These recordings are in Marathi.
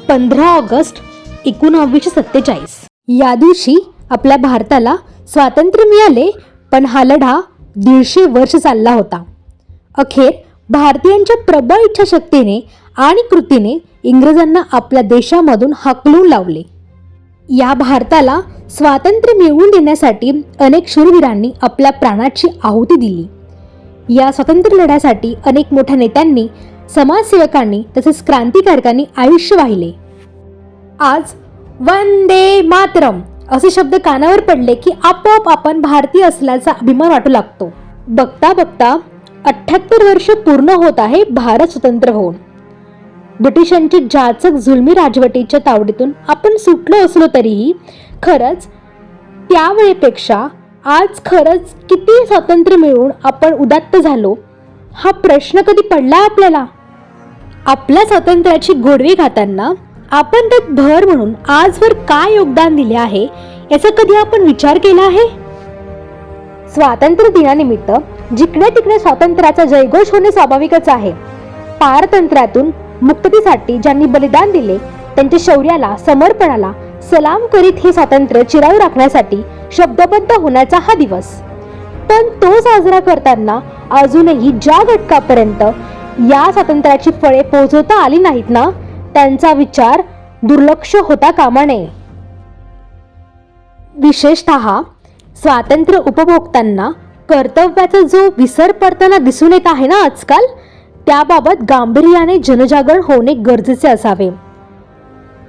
15 ऑगस्ट 1947 या दिवशी आपल्या भारताला स्वातंत्र्य मिळाले, पण हा लढा 150 वर्ष चालला होता. अखेर भारतीयांच्या प्रबळ इच्छाशक्तीने आणि कृतीने इंग्रजांना आपल्या देशामधून हाकलून लावले. या भारताला स्वातंत्र्य मिळवून देण्यासाठी अनेक शूरवीरांनी आपल्या प्राणाची आहुती दिली. या स्वातंत्र्य लढ्यासाठी अनेक मोठ्या नेत्यांनी, समाजसेवकांनी तसेच क्रांतिकारकांनी आयुष्य वाहिले. आज वंदे मातरम असे शब्द कानावर पडले की आपोआप आपण भारतीय असल्याचा अभिमान वाटू लागतो. बघता बघता 78 वर्ष पूर्ण होत आहे भारत स्वतंत्र होऊन. ब्रिटिशांची जाचक जुलमी राजवटीच्या तावडीतून आपण सुटलो असलो तरीही खरंच त्यावेळेपेक्षा आज खरंच किती स्वातंत्र्य मिळवून आपण उदात्त झालो, हा प्रश्न कधी पडला आपल्याला? आपल्या स्वातंत्र्याची गोडवी खाताना आपण त्यात भर म्हणून आजवर काय योगदान दिले आहे याचा कधी आपण विचार केला आहे? स्वातंत्र्य दिनानिमित्त जिकडे तिकडे स्वातंत्र्याचा जयघोष होणे स्वाभाविकच आहे. पारतंत्र्यातून मुक्ततेसाठी ज्यांनी बलिदान दिले त्यांच्या शौर्याला, समर्पणाला सलाम करीत हे स्वातंत्र्य चिराऊ राखण्यासाठी शब्दबद्ध होण्याचा हा दिवस. पण तो साजरा करताना अजूनही ज्या घटकापर्यंत या स्वातंत्र्याची फळे पोहोचवता आली नाहीत ना, त्यांचा विचार दुर्लक्ष होता कामा नये. विशेषतः स्वातंत्र्य उपभोगताना कर्तव्याचा जो विसर पडताना दिसून येत आहे ना आजकाल, त्याबाबत गांभीर्याने जनजागरण होणे गरजेचे असावे.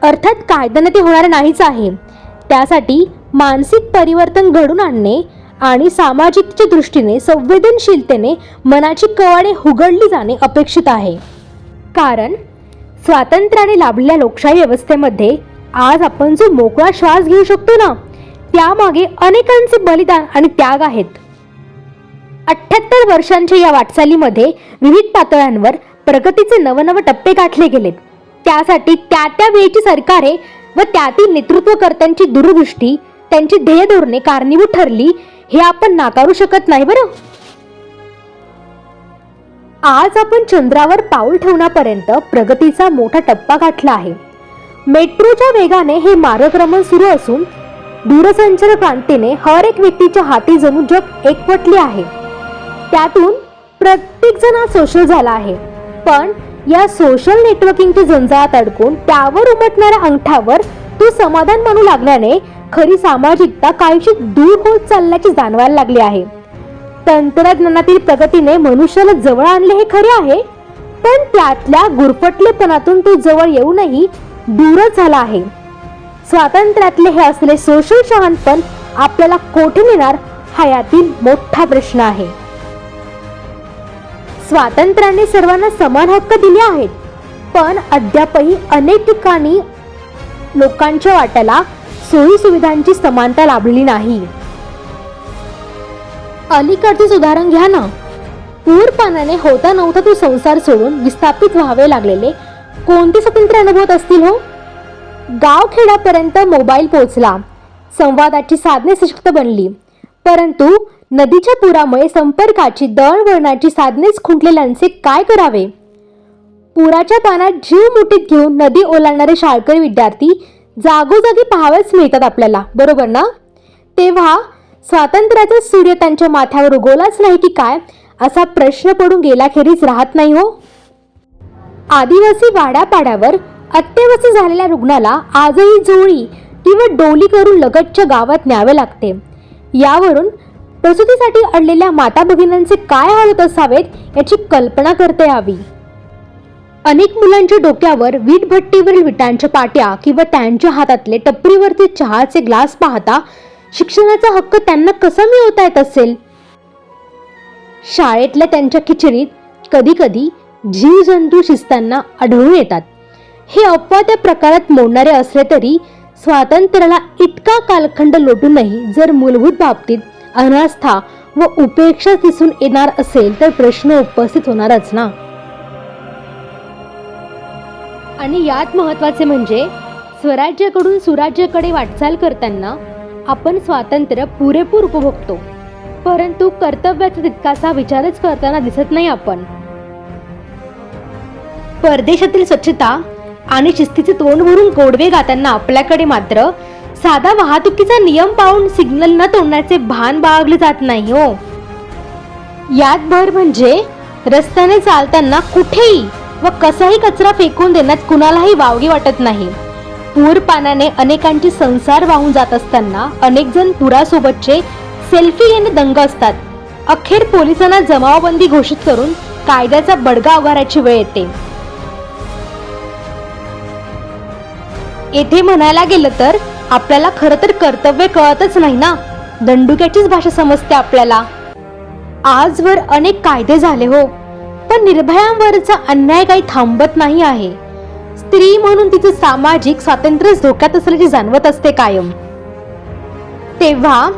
अर्थात कायद्याने ते होणार नाहीच आहे. त्यासाठी मानसिक परिवर्तन घडून आणणे आणि सामाजिकतेच्या दृष्टीने संवेदनशीलतेने मनाची कवाडे उघडली जाणे अपेक्षित आहे. कारण स्वातंत्र्याने लाभलेल्या लोकशाही व्यवस्थेमध्ये आज आपण जो मोकळा श्वास घेऊ शकतो ना, त्यामागे अनेकांचे बलिदान आणि त्याग आहेत. 78 वर्षांच्या या वाटचालीमध्ये विविध पातळ्यांवर प्रगतीचे नवनवे टप्पे गाठले गेलेत. त्यासाठी त्या वेळची सरकारे व त्यातील नेतृत्वकर्त्यांची दूरदृष्टी, त्यांची ध्येय धोरणे कारणीभूत ठरली, हे आपण नाकारू शकत नाही बरं. आज आपण चंद्रावर पाऊल ठेवण्यापर्यंत प्रगतीचा मोठा टप्पा गाठला आहे. मेट्रोच्या वेगाने हे मार्गक्रमण सुरू असून दूरसंचार क्रांतीने हर एक व्यक्तीच्या हाती जणू जग एकवटले आहे. त्यातून प्रत्येक जण हा सोशल झाला आहे. पण या सोशल नेटवर्किंगच्या जंजाळात अडकून त्यावर उमटणाऱ्या अंगठावर तो समाधान मानू लागल्याने खरी सामाजिकता काहीशी दूर होत चालल्याची जाणवायला लागली आहे. तंत्रज्ञानातील प्रगतीने मनुष्याला जवळ आणले हे खरे आहे, पण त्यातल्या गुरफटलेपणातून तो जवळ येऊनही दूरच झाला आहे. स्वातंत्र्यातले हे असले सोशल शहाणपण आपल्याला कोठे नेणार, हा यातील मोठा प्रश्न आहे. स्वातंत्र्याने सर्वांना समान हक्क दिले आहेत, पण अद्यापही अनेक ठिकाणी लोकांच्या वाट्याला सोयी सुविधांची समानता लाभलेली नाही. अलीकडचेच उदाहरण घ्या ना. पूर पाण्याने होता नव्हता तो संसार सोडून विस्थापित व्हावे लागलेले कोणते स्वातंत्र्य अनुभवत असतील हो? गावखेड्यापर्यंत मोबाईल पोहोचला, संवादाची साधने सशक्त बनली, परंतु नदीच्या पुरामुळे संपर्काची, दळणवळणाची साधनेच खुंटलेल्यांचे काय करावे? पुराच्या पाण्यात जीव मुठीत घेऊन नदी ओलांडणारे शाळकरी विद्यार्थी जागोजागी पाहावेच मिळतात आपल्याला, बरोबर ना? तेव्हा स्वातंत्र्याचा सूर्य त्यांच्या माथ्यावर उगवलाच नाही की काय, असा प्रश्न पडून गेल्याखेरीज राहत नाही हो. आदिवासी वाड्यापाड्यावर अत्यवस्थ झालेल्या रुग्णाला आजही जोळी किंवा डोली करून लगतच्या गावात न्यावे लागते. यावरून प्रसूतीसाठी अडलेल्या माता भगिनींचे काय हाल होत असावेत याची कल्पना करता यावी. अनेक मुलांच्या डोक्यावर वीटभट्टीवरील विटांच्या पाट्या किंवा त्यांच्या हातातले टपरीवरती चहाचे ग्लास पाहता शिक्षणाचा हक्क त्यांना कसा मिळवता येत असेल? शाळेतल्या त्यांच्या खिचडीत कधी कधी जीवजंतू शिजताना आढळून येतात. हे अपवाद त्या प्रकारात मोडणारे असले तरी स्वातंत्र्याला इतका कालखंड लोटूनही जर मूलभूत बाबतीत अनास्था व उपेक्षा दिसून येणार असेल तर प्रश्न उपस्थित होणारच ना. आणि यात महत्त्वाचे म्हणजे स्वराज्याकडून सुराज्याकडे वाटचाल करताना आपण स्वातंत्र्य पुरेपूर उपभोगतो, परंतु कर्तव्याचा तितकासा विचारच करताना दिसत नाही आपण. परदेशातील स्वच्छता आणि शिस्तीचे तोंड भरून गोडवे गाताना आपल्याकडे मात्र साधा वाहतुकीचा नियम पाळून सिग्नल न तोडण्याचे भान बाळगले जात नाही हो. यात भर म्हणजे रस्त्याने चालताना कुठेही व कसाही कचरा फेकून देण्यात कुणालाही वावगे वाटत नाही. पूर पाण्याने अनेकांचे संसार वाहून जात असताना अनेक जण पुरासोबतचे सेल्फी घेणे दंग असतात. अखेर पोलिसांना जमावबंदी घोषित करून कायद्याचा बडगा उगारायची वेळ येते. येथे म्हणायला गेलं तर आपल्याला खरं तर कर्तव्य कळतच नाही ना, दंडुक्याचीच भाषा समजते आपल्याला. आजवर अनेक कायदे झाले हो, पण निर्भयांवरचा अन्याय काही थांबत नाही आहे. स्त्री म्हणून तिचं सामाजिक स्वातंत्र्य धोक्यात असल्याची जाणवत असते कायम. तेव्हा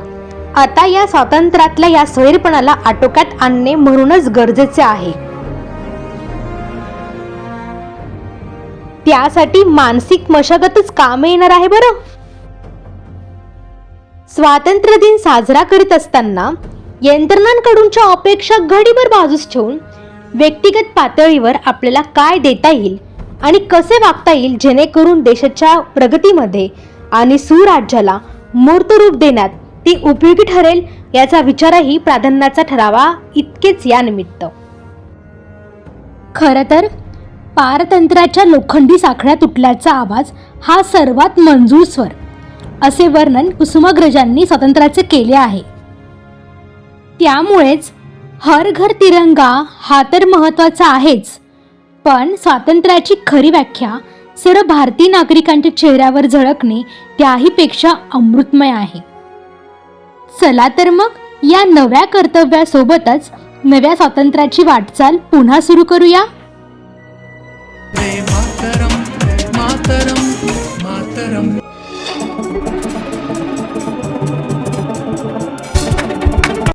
आता या स्वातंत्र्यातल्या या स्वैरपणाला आटोक्यात आणणे म्हणूनच गरजेचे आहे. त्यासाठी मानसिक मशागतच कामे येणार आहे बरं. स्वातंत्र्य दिन साजरा करीत असताना यंत्रणांकडूनच्या अपेक्षा घडीभर बाजूस ठेवून व्यक्तिगत पातळीवर आपल्याला काय देता येईल आणि कसे वागता येईल जेणेकरून देशाच्या प्रगतीमध्ये आणि सुराज्याला मूर्त रूप देण्यात ती उपयोगी ठरेल याचा विचारही प्राधान्याचा ठरावा इतकेच या निमित्त. खरं तर पारतंत्र्याच्या लोखंडी साखळ्या तुटल्याचा आवाज हा सर्वात मंजूळ स्वर असे वर्णन कुसुमाग्रजांनी स्वातंत्र्याचे केले आहे. त्यामुळेच हर घर तिरंगा हा तर महत्त्वाचा आहेच, पण स्वातंत्र्याची खरी व्याख्या सर्व भारतीय नागरिकांच्या चेहऱ्यावर झळकणे त्याहीपेक्षा अमृतमय आहे. चला तर मग या नव्या कर्तव्यासोबतच नव्या स्वातंत्र्याची वाटचाल पुन्हा सुरू करूया.